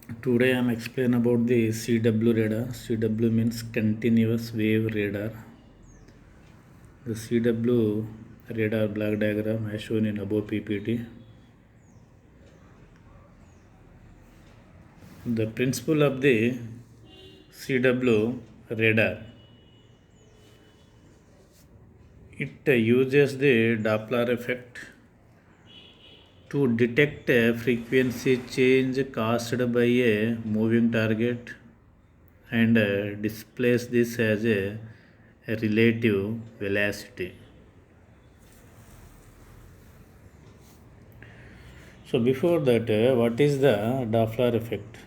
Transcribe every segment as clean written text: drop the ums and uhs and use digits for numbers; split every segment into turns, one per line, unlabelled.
Today I am explain about the CW radar. CW means continuous wave radar. The CW radar black diagram as shown in above PPT. The principle of the CW radar. It uses the Doppler effect to detect a frequency change caused by a moving target and displays this as a relative velocity. So before that, what is the Doppler effect?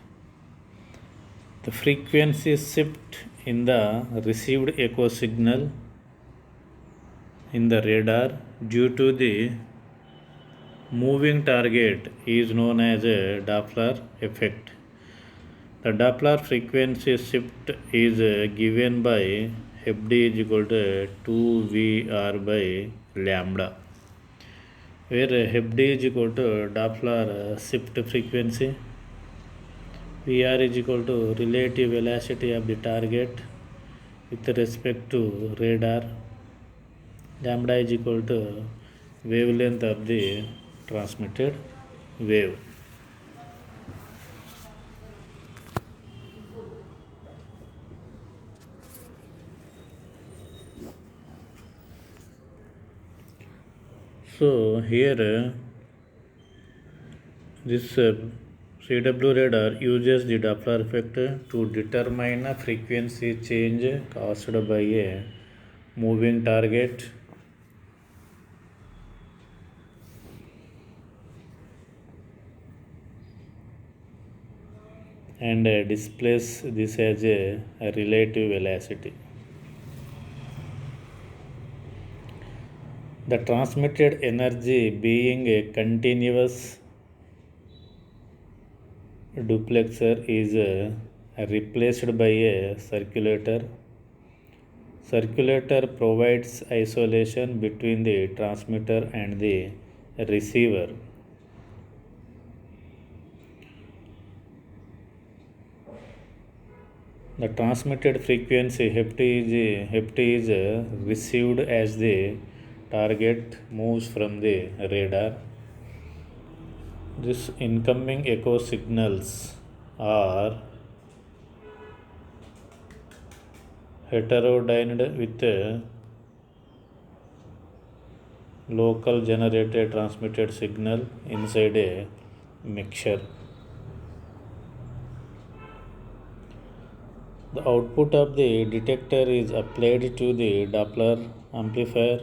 The frequency shift in the received echo signal in the radar due to the moving target is known as a Doppler effect. The Doppler frequency shift is given by Hd is equal to 2Vr by lambda, where Hd is equal to Doppler shift frequency, Vr is equal to relative velocity of the target with respect to radar, lambda is equal to wavelength of the transmitted wave. So here this CW radar uses the Doppler effect to determine a frequency change caused by a moving target and displays this as a relative velocity. The transmitted energy being a continuous duplexer is replaced by a circulator. Circulator provides isolation between the transmitter and the receiver. The transmitted frequency Ft is received as the target moves from the radar. This incoming echo signals are heterodyned with a local generated transmitted signal inside a mixture. The output of the detector is applied to the Doppler amplifier.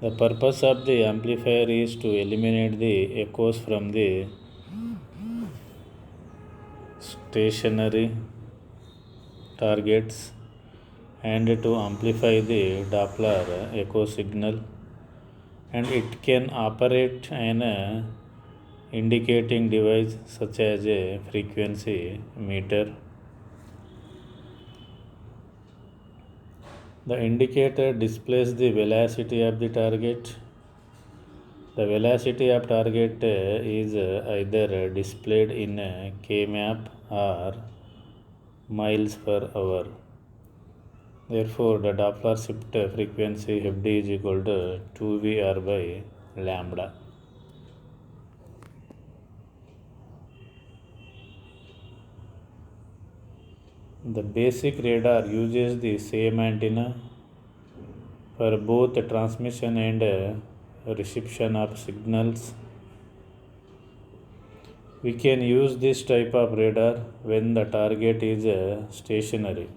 The purpose of the amplifier is to eliminate the echoes from the stationary targets and to amplify the Doppler echo signal, and it can operate an indicating device such as a frequency meter. The indicator displays the velocity of the target. The velocity of target is either displayed in kmap or miles per hour. Therefore, the Doppler shift frequency Fd is equal to 2Vr by lambda. The basic radar uses the same antenna for both transmission and reception of signals. We can use this type of radar when the target is stationary.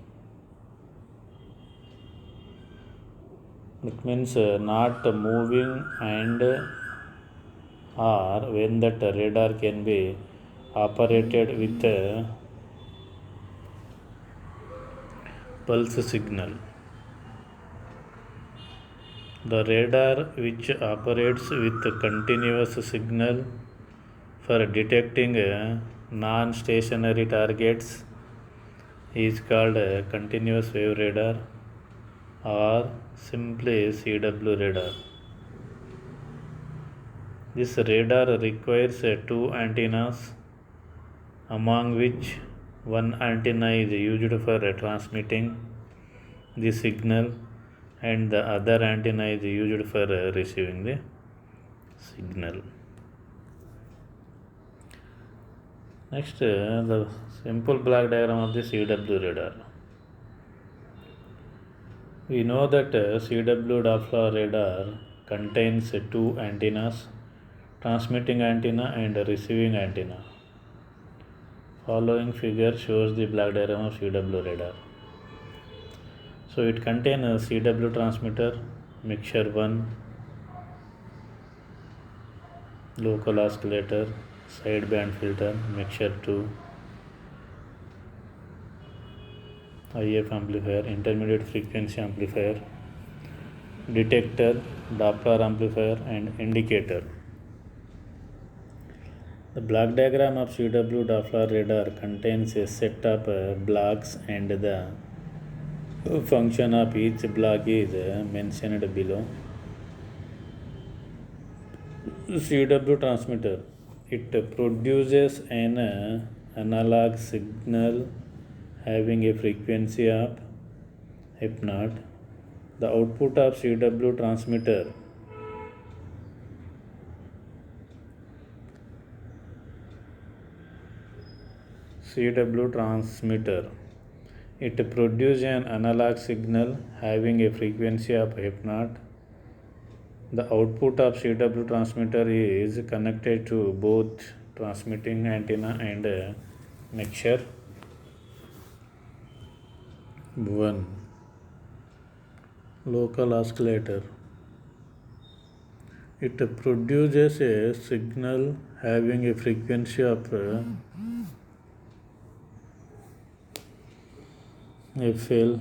It means not moving, and or when that radar can be operated with a pulse signal. The radar which operates with continuous signal for detecting non-stationary targets is called a continuous wave radar or simply CW radar. This radar requires two antennas among which one antenna is used for transmitting the signal and the other antenna is used for receiving the signal. Next, the simple block diagram of the CW radar. We know that CW Doppler radar contains two antennas, transmitting antenna and receiving antenna. Following figure shows the block diagram of CW radar. So it contains a CW transmitter, mixture 1, local oscillator, sideband filter, mixture 2, IF amplifier, intermediate frequency amplifier, detector, Doppler amplifier and indicator. The block diagram of CW Doppler radar contains a set of blocks and the function of each block is mentioned below. CW transmitter, it produces an analog signal having a frequency of f0. The output of CW transmitter it produces an analog signal having a frequency of f0. The output of CW transmitter is connected to both transmitting antenna and mixture 1. Local oscillator. It produces a signal having a frequency of FL.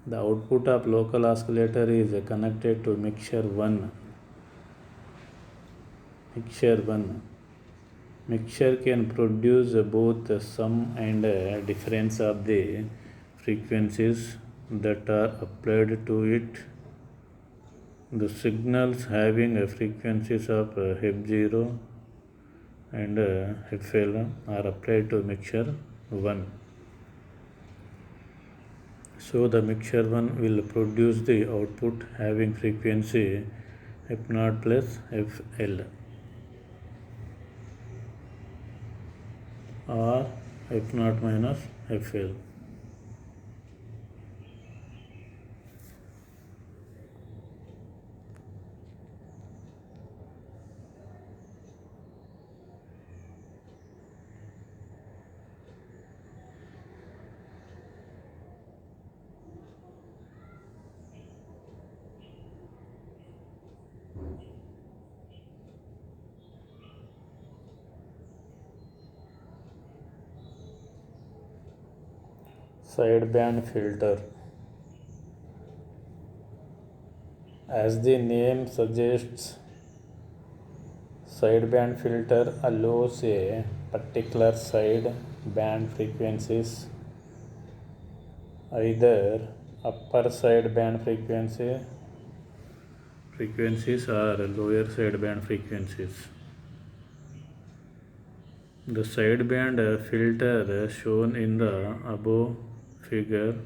The output of local oscillator is connected to mixture 1. Mixture can produce both the sum and difference of the frequencies that are applied to it. The signals having frequencies of F0 and FL are applied to mixture 1. So the mixture 1 will produce the output having frequency F0 plus FL or F0 minus FL. Sideband filter. As the name suggests, sideband filter allows a particular side band frequencies, either upper sideband frequencies or lower sideband frequencies. The sideband filter shown in the above figure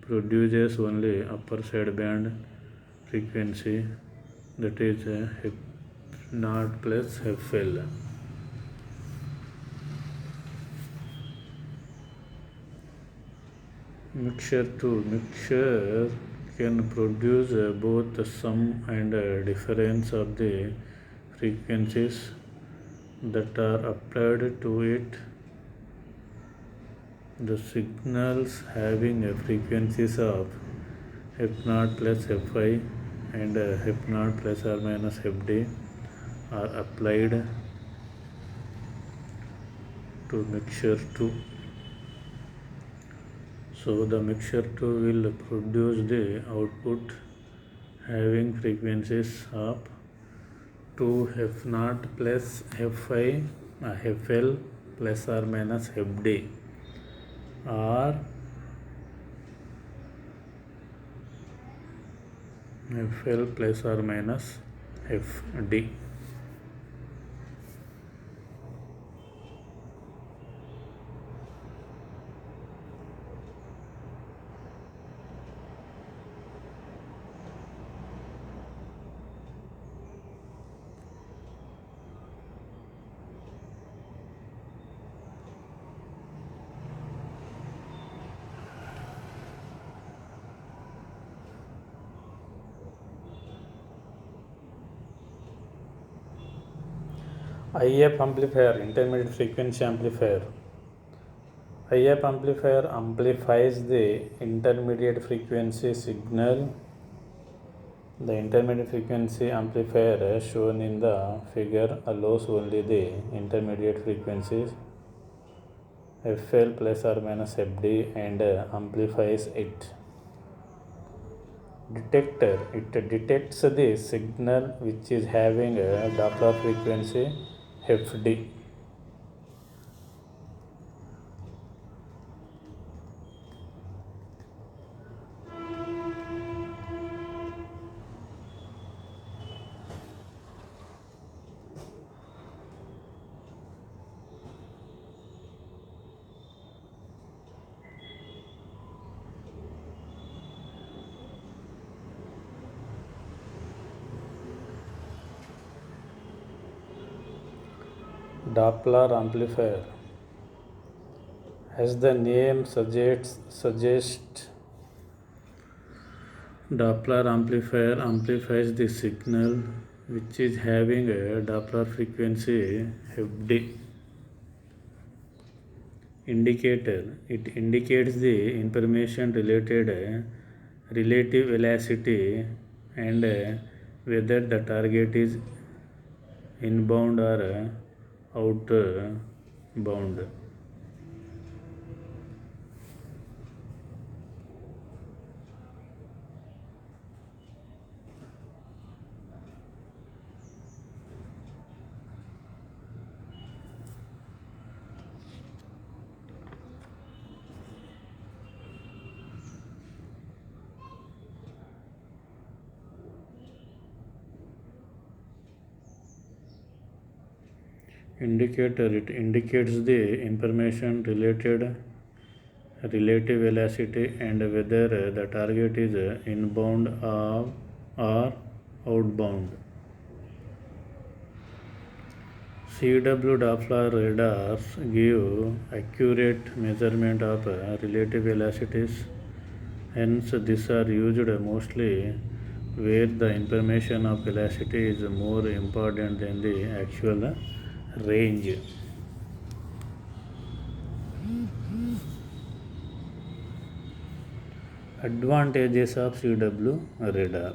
produces only upper sideband frequency, that is F0 plus FL. Mixture 2. Mixture can produce both the sum and difference of the frequencies that are applied to it. The signals having frequencies of F0 plus Fi and F0 plus or minus Fd are applied to mixture 2. So the mixture 2 will produce the output having frequencies of 2 F0 plus Fi, FL plus or minus Fd or FL plus or minus Fd. IF amplifier, intermediate frequency amplifier. IF amplifier amplifies the intermediate frequency signal. The intermediate frequency amplifier shown in the figure allows only the intermediate frequencies FL plus or minus FD and amplifies it. Detector, it detects the signal which is having a Doppler frequency FD. Doppler amplifier. As the name suggests, Doppler amplifier amplifies the signal which is having a Doppler frequency FD. Indicator, it indicates the information related relative velocity and whether the target is inbound or outbound. Indicator, it indicates the information related relative velocity and whether the target is inbound or outbound. CW Doppler radars give accurate measurement of relative velocities, hence these are used mostly where the information of velocity is more important than the actual range. Advantages of CW radar.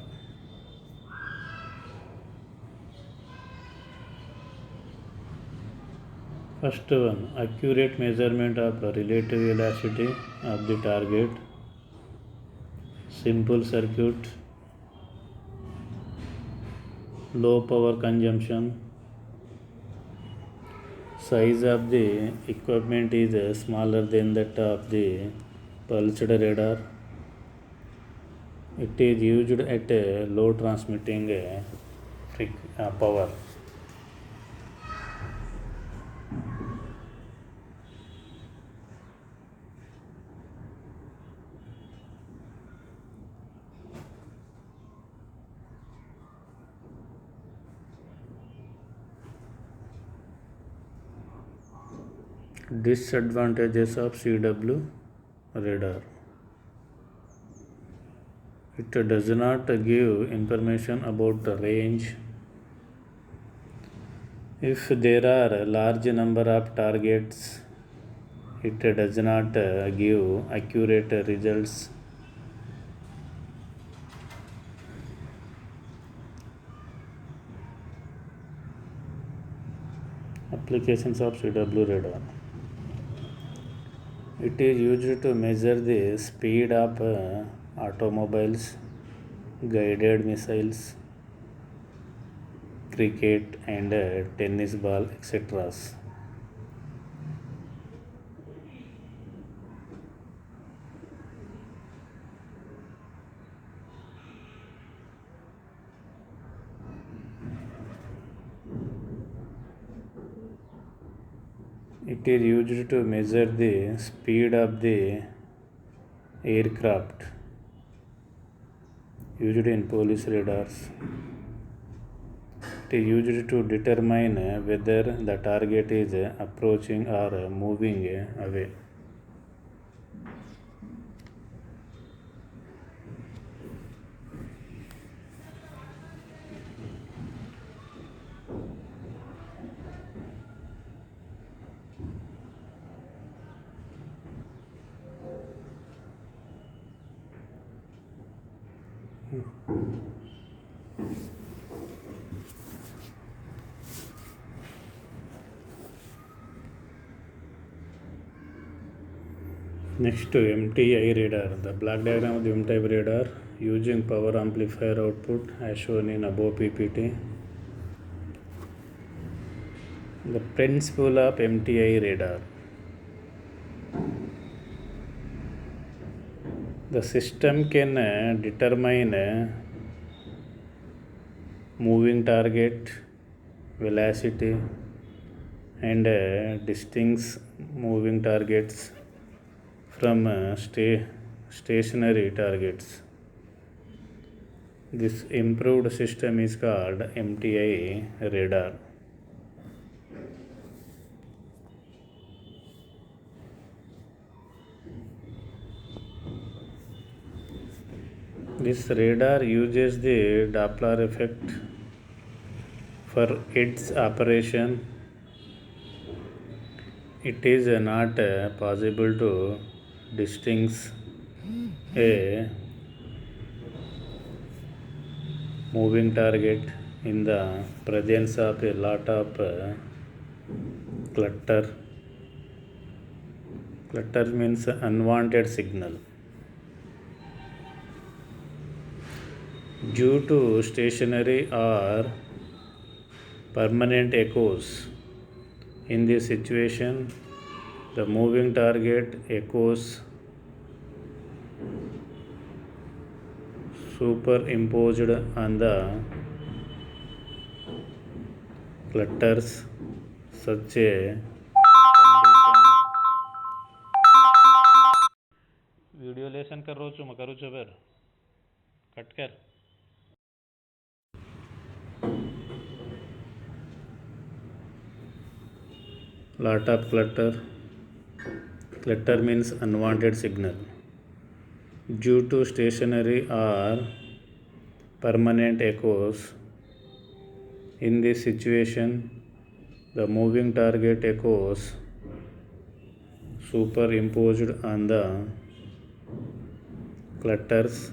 First one, accurate measurement of relative velocity of the target. Simple circuit, low power consumption. Size of the equipment is smaller than that of the pulsed radar. It is used at a low transmitting power. Disadvantages of CW radar. It does not give information about the range. If there are a large number of targets, it does not give accurate results. Applications of CW radar. It is used to measure the speed of automobiles, guided missiles, cricket and tennis ball, etc. It is used to measure the speed of the aircraft, used in police radars. It is used to determine whether the target is approaching or moving away. Next to MTI radar, the black diagram of the M-type radar using power amplifier output as shown in above PPT. The principle of MTI radar. The system can determine moving target, velocity, and distinguish moving targets from stationary targets. This improved system is called MTI radar. This radar uses the Doppler effect for its operation. It is not possible to distinguish a moving target in the presence of a lot of clutter. Clutter means unwanted signal. Due to stationary or permanent echoes. In this situation, the moving target echoes superimposed on the clutters. Such a video lesson कर रो छु करू छु फिर cut कर lot of clutter means unwanted signal due to stationary or permanent echoes. In this situation, the moving target echoes superimposed on the clutters.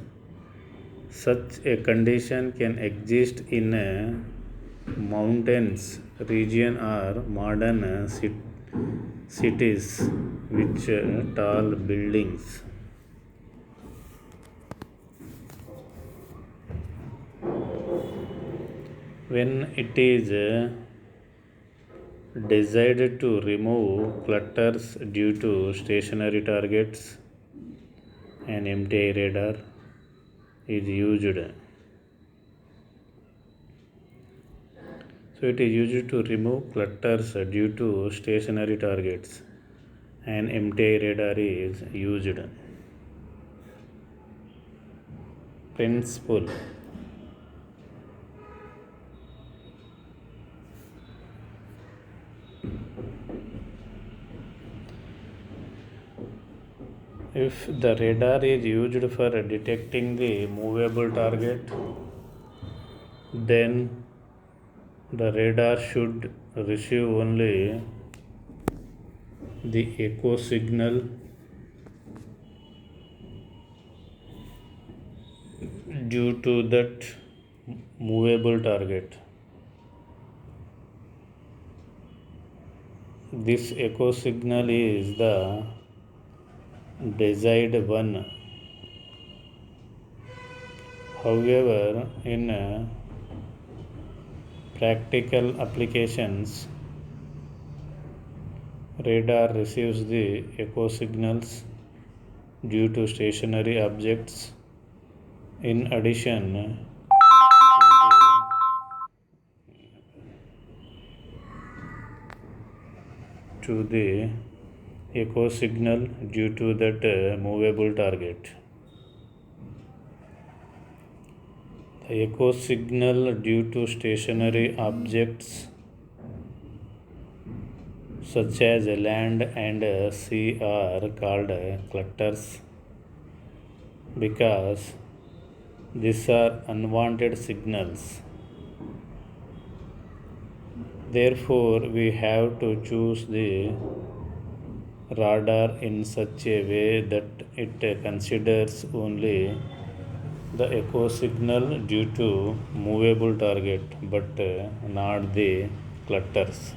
Such a condition can exist in a mountains region or modern cities with tall buildings. When it is desired to remove clutters due to stationary targets, an MTI radar is used. So it is used to remove clutters due to stationary targets. An MTI radar is used. Principle. If the radar is used for detecting the movable target, then the radar should receive only the echo signal due to that movable target. This echo signal is the desired one. However, in practical applications, radar receives the echo signals due to stationary objects. In addition to the echo signal due to that movable target. The echo signal due to stationary objects such as land and sea are called clutters because these are unwanted signals. Therefore, we have to choose the radar in such a way that it considers only the echo signal due to movable target but not the clutters.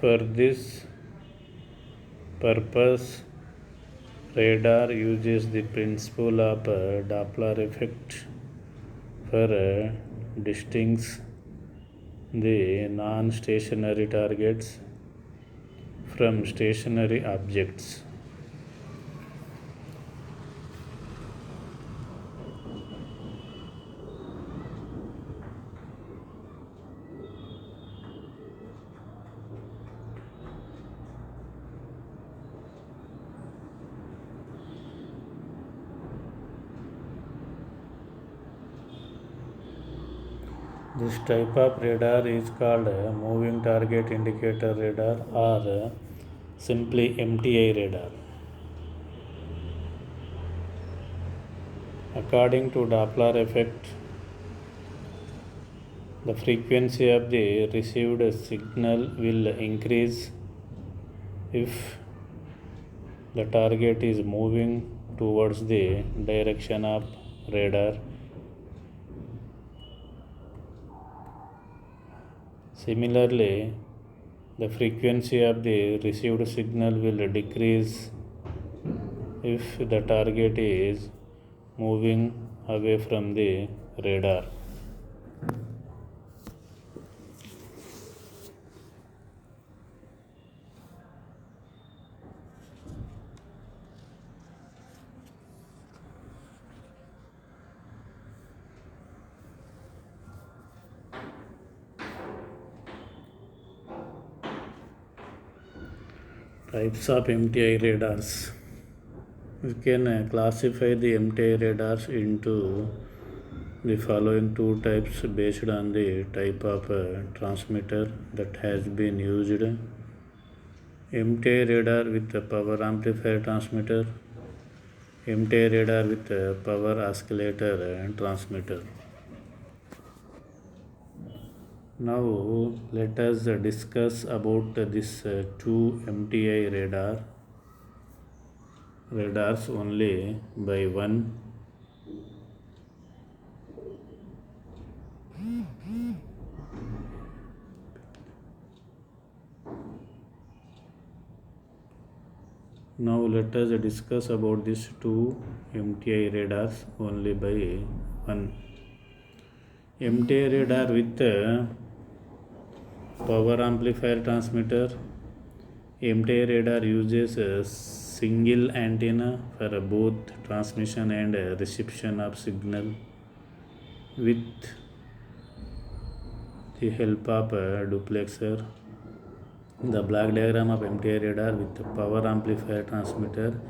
For this purpose, radar uses the principle of Doppler effect for distinguishing the non-stationary targets from stationary objects. This type of radar is called moving target indicator radar or simply MTI radar. According to Doppler effect, the frequency of the received signal will increase if the target is moving towards the direction of radar. Similarly, the frequency of the received signal will decrease if the target is moving away from the radar. Types of MTI radars. We can classify the MTI radars into the following two types based on the type of transmitter that has been used. MTI radar with a power amplifier transmitter, MTI radar with a power oscillator and transmitter. Now let us discuss about this two MTI radars only by one. Now let us discuss about these two MTI radars only by one. MTI radar with power amplifier transmitter. MTI radar uses a single antenna for both transmission and reception of signal with the help of a duplexer. The block diagram of MTI radar with power amplifier transmitter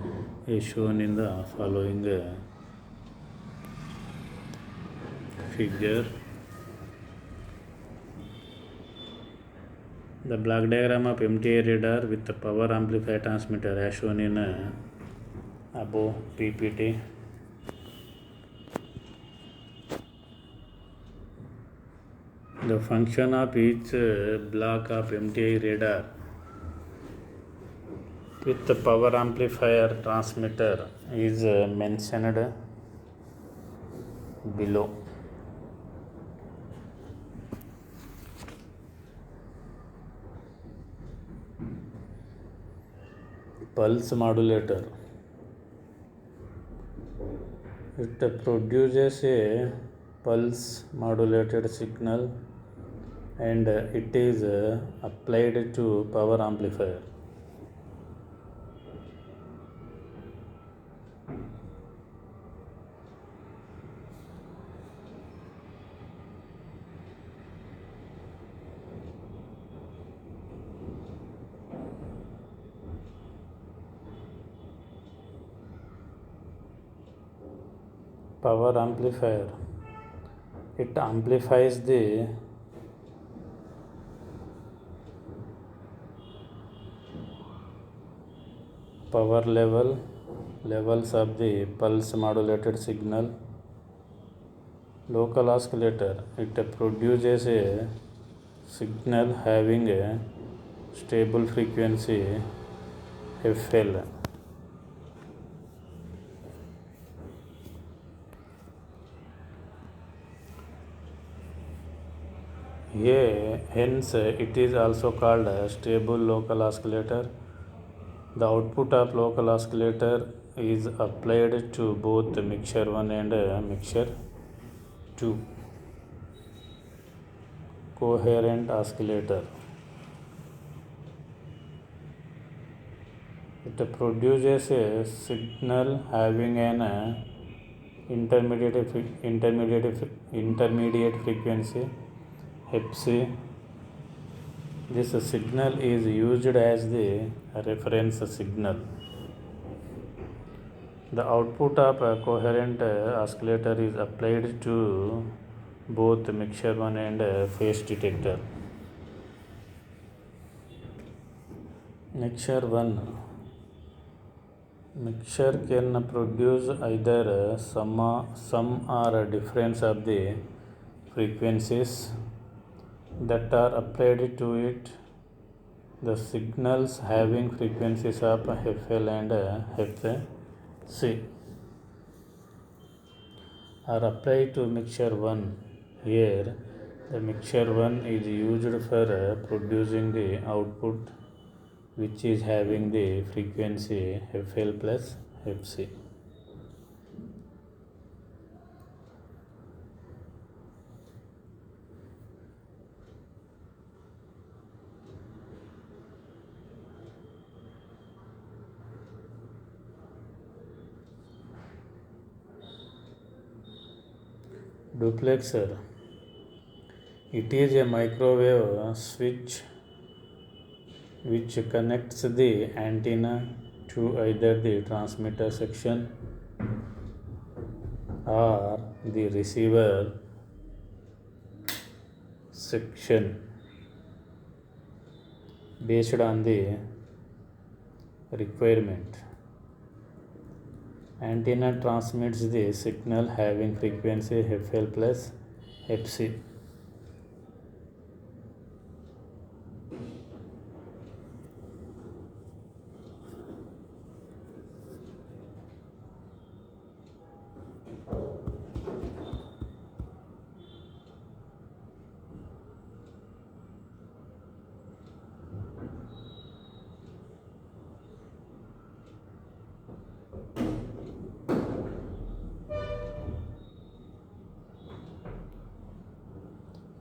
is shown in the following figure. The block diagram of MTI radar with the power amplifier transmitter as shown in above PPT. The function of each block of MTI radar with the power amplifier transmitter is mentioned below. Pulse modulator. It produces a pulse modulated signal and it is applied to power amplifier. Power amplifier. It amplifies the power levels of the pulse modulated signal. Local oscillator. It produces a signal having a stable frequency FL. Here, hence it is also called a stable local oscillator. The output of local oscillator is applied to both mixture 1 and mixture 2. Coherent oscillator. It produces a signal having an intermediate frequency fc. This signal is used as the reference signal. The output of a coherent oscillator is applied to both mixture 1 and phase detector. Mixture 1. Mixture can produce either sum or difference of the frequencies that are applied to it. The signals having frequencies of FL and FC are applied to mixture 1. Here, the mixture 1 is used for producing the output, which is having the frequency FL plus FC. Duplexer. It is a microwave switch which connects the antenna to either the transmitter section or the receiver section based on the requirement. Antenna transmits the signal having frequency FL plus FC.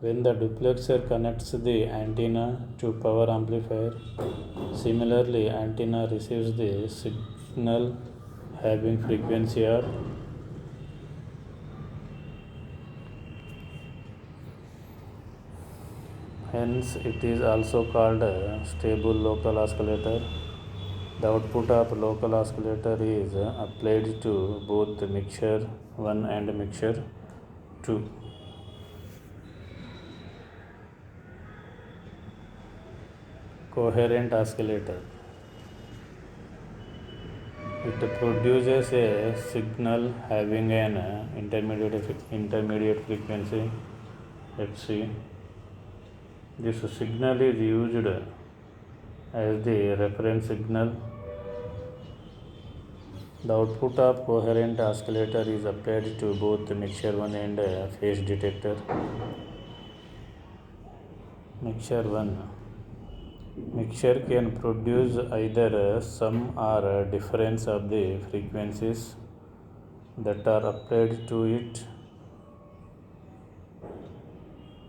When the duplexer connects the antenna to power amplifier, similarly antenna receives the signal having frequency R. Hence it is also called a stable local oscillator. The output of local oscillator is applied to both mixture 1 and mixture 2. Coherent oscillator. It produces a signal having an intermediate frequency Fc. This signal is used as the reference signal. The output of coherent oscillator is applied to both mixture 1 and phase detector. Mixture 1. Mixture can produce either sum or difference of the frequencies that are applied to it.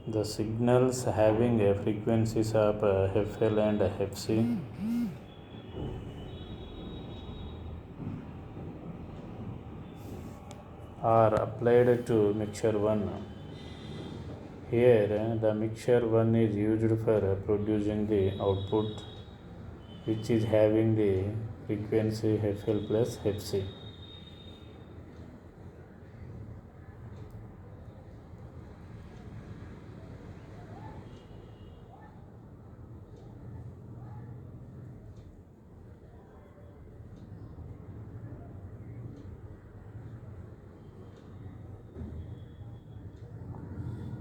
The signals having frequencies of FL and FC are applied to mixture 1. Here, the mixture 1 is used for producing the output, which is having the frequency FL plus FC.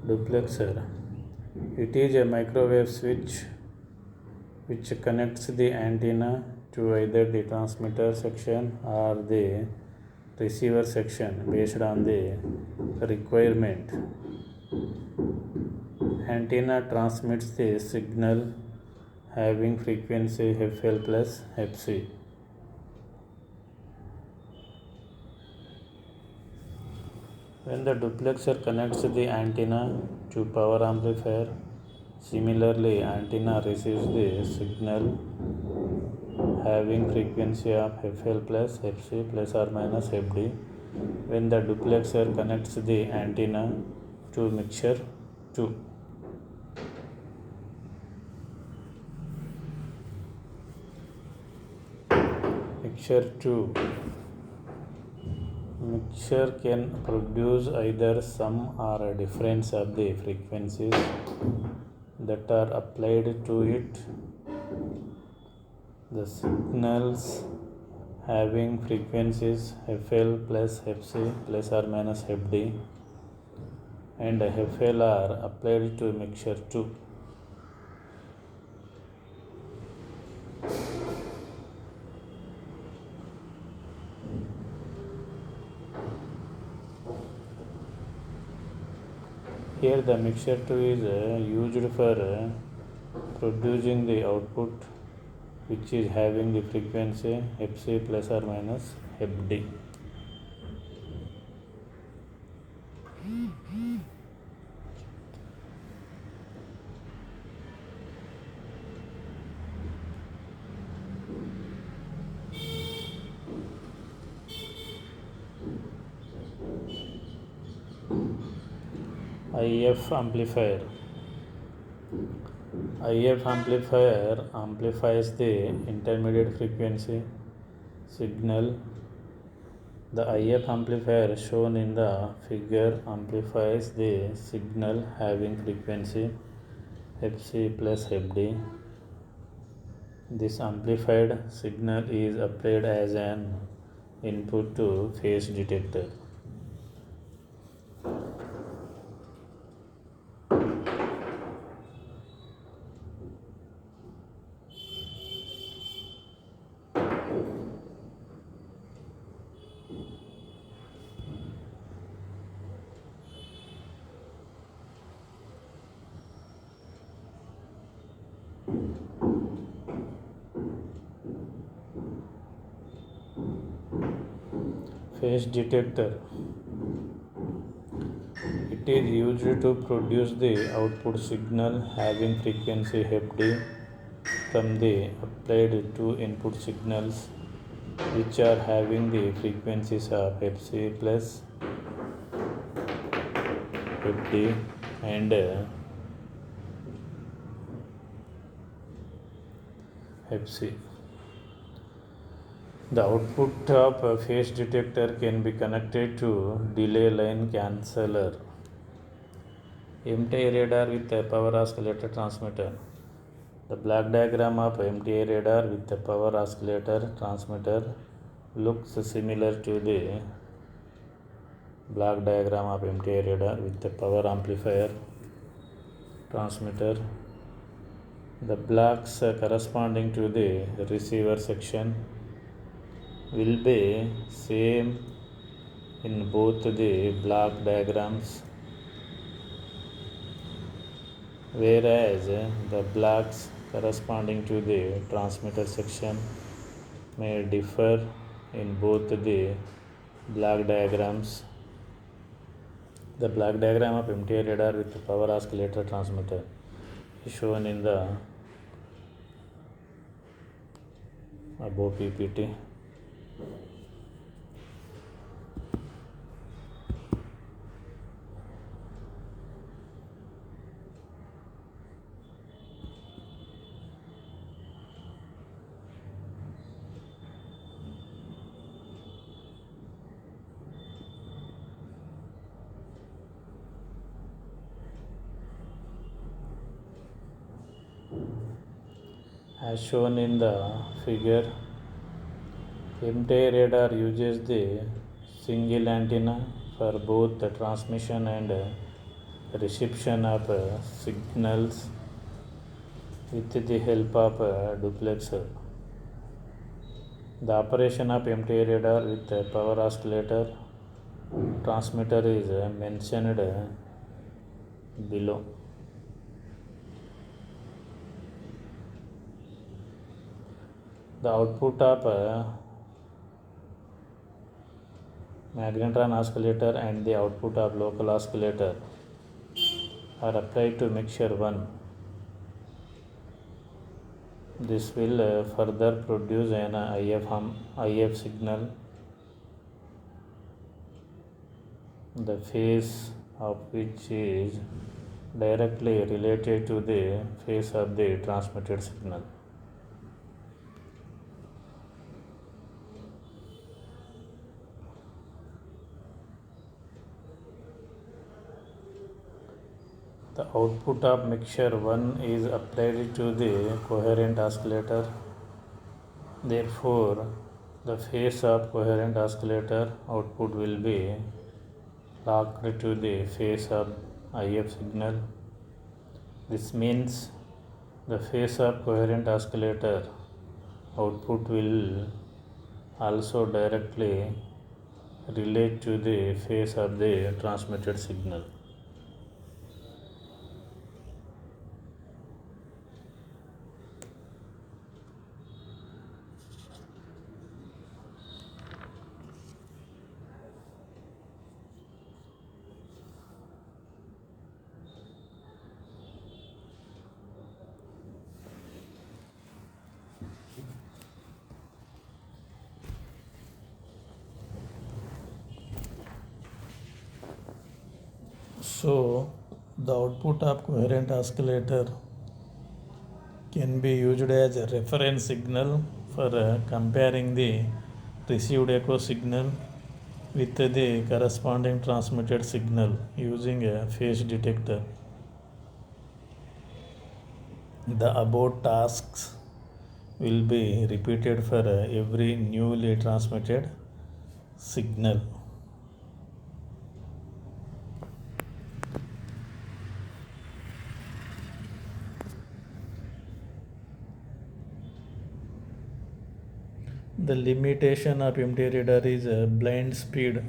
Duplexer. It is a microwave switch which connects the antenna to either the transmitter section or the receiver section based on the requirement. Antenna transmits the signal having frequency FL plus FC. When the duplexer connects the antenna to power amplifier, similarly antenna receives the signal having frequency of FL plus FC plus or minus FD. When the duplexer connects the antenna to mixer 2. Mixer 2. Mixture can produce either sum or a difference of the frequencies that are applied to it. The signals having frequencies FL plus FC plus or minus FD and FL are applied to mixture 2. Here the mixture 2 is used for producing the output which is having the frequency Fc plus or minus Fd. IF amplifier. IF amplifier amplifies the intermediate frequency signal. The IF amplifier shown in the figure amplifies the signal having frequency Fc plus Fd. This amplified signal is applied as an input to phase detector. Phase detector. It is used to produce the output signal having frequency Fd from the applied two input signals which are having the frequencies of Fc plus Fd and Fc. The output of a phase detector can be connected to delay line canceller, MTA radar with a power oscillator transmitter. The block diagram of MTA radar with a power oscillator transmitter looks similar to the block diagram of MTA radar with a power amplifier transmitter. The blocks corresponding to the receiver section will be same in both the block diagrams, whereas the blocks corresponding to the transmitter section may differ in both the block diagrams. The block diagram of MTA radar with the power oscillator transmitter is shown in the above PPT. As shown in the figure, MTA radar uses the single antenna for both the transmission and reception of signals with the help of a duplexer. The operation of MTA radar with a power oscillator transmitter is mentioned below. The output of magnetron oscillator and the output of local oscillator are applied to mixture 1. This will further produce an IF signal, the phase of which is directly related to the phase of the transmitted signal. The output of mixture 1 is applied to the coherent oscillator. Therefore, the phase of coherent oscillator output will be locked to the phase of IF signal. This means the phase of coherent oscillator output will also directly relate to the phase of the transmitted signal. So, the output of coherent oscillator can be used as a reference signal for comparing the received echo signal with the corresponding transmitted signal using a phase detector. The above tasks will be repeated for every newly transmitted signal. The limitation of MTA radar is blind speed.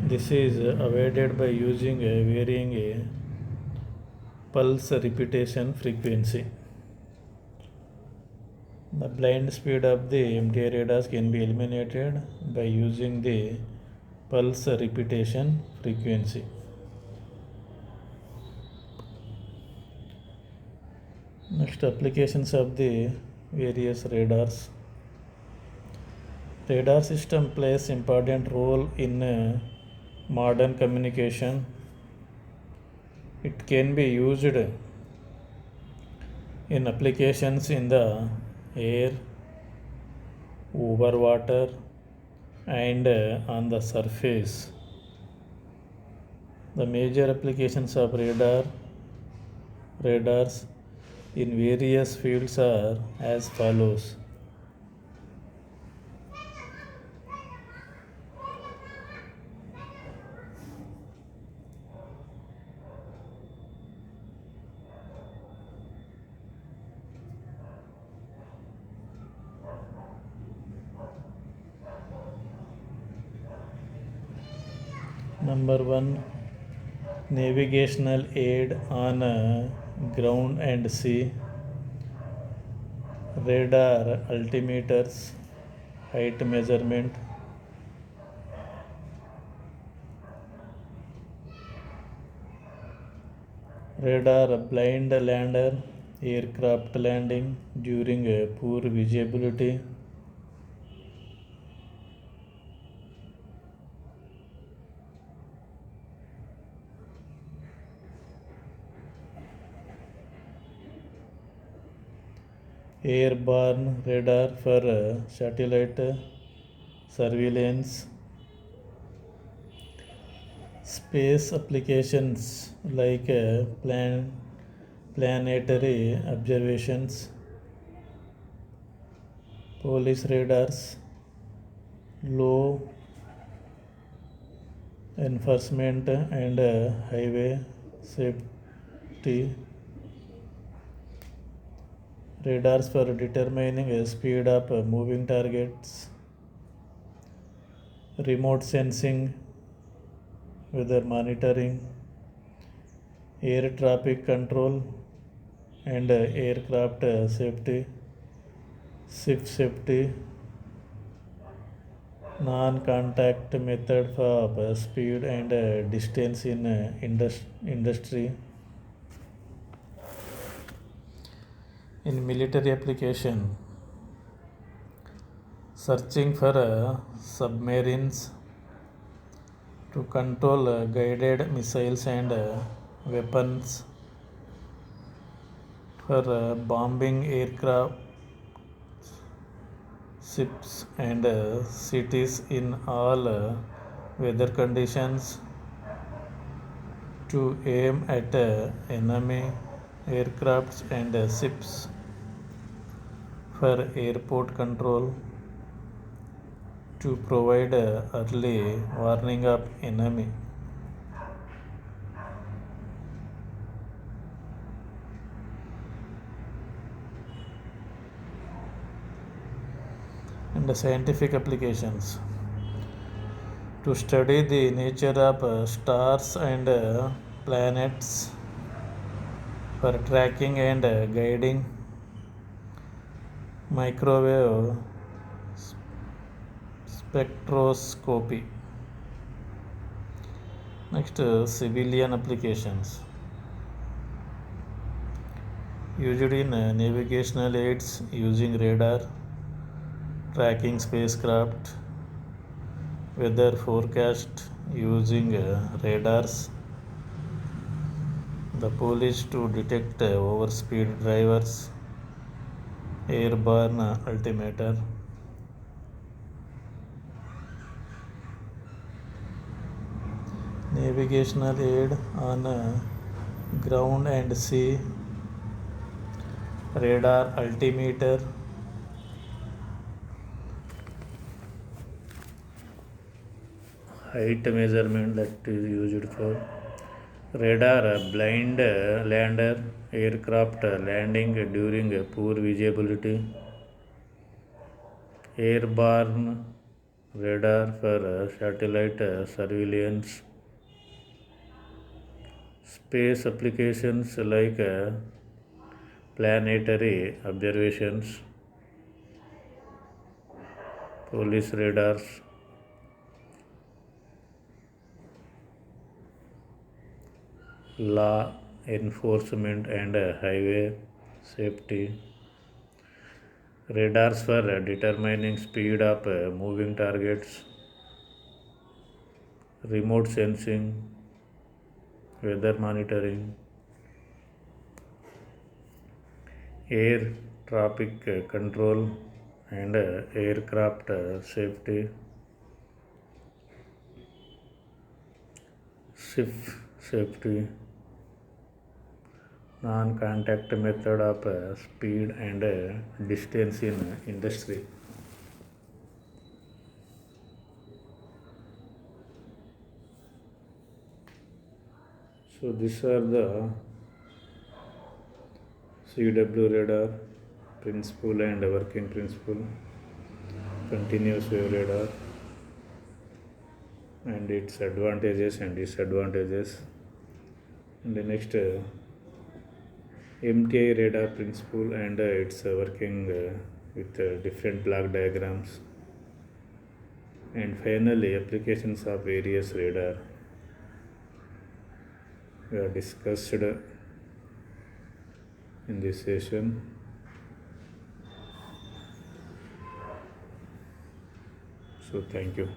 This is avoided by using a varying pulse repetition frequency. The blind speed of the MTA radars can be eliminated by using the pulse repetition frequency. Next, applications of the various radars. Radar system plays important role in modern communication. It can be used in applications in the air, over water, and on the surface. The major applications of radars in various fields are as follows. Number 1, navigational aid on ground and sea. Radar altimeters, height measurement. Radar blind lander, aircraft landing during poor visibility. Airborne radar for satellite surveillance. Space applications like planetary observations. Police radars, law enforcement and highway safety. radars for determining speed of moving targets, remote sensing, weather monitoring, air traffic control, and aircraft safety, ship safety, non-contact method for speed and distance in industry. In military application, searching for submarines to control guided missiles and weapons, for bombing aircraft, ships, and cities in all weather conditions, to aim at enemy aircrafts and ships, for airport control, to provide early warning of enemy. And the scientific applications, to study the nature of stars and planets, for tracking and guiding, microwave spectroscopy. Next, civilian applications, used in navigational aids using radar, tracking spacecraft, weather forecast using radars, the police to detect overspeed drivers, airborne altimeter, navigational aid on ground and sea, radar altimeter, height measurement that is used for radar blind lander aircraft landing during poor visibility, airborne radar for satellite surveillance, space applications like planetary observations, police radars, law enforcement and highway safety, radars for determining speed of moving targets, remote sensing, weather monitoring, air traffic control and aircraft safety, ship safety, non-contact method of speed and distance in industry. So these are the CW radar principle and working principle, continuous wave radar and its advantages and disadvantages. And the next MTI radar principle and its working with different block diagrams, and finally applications of various radar we are discussed in this session. So thank you.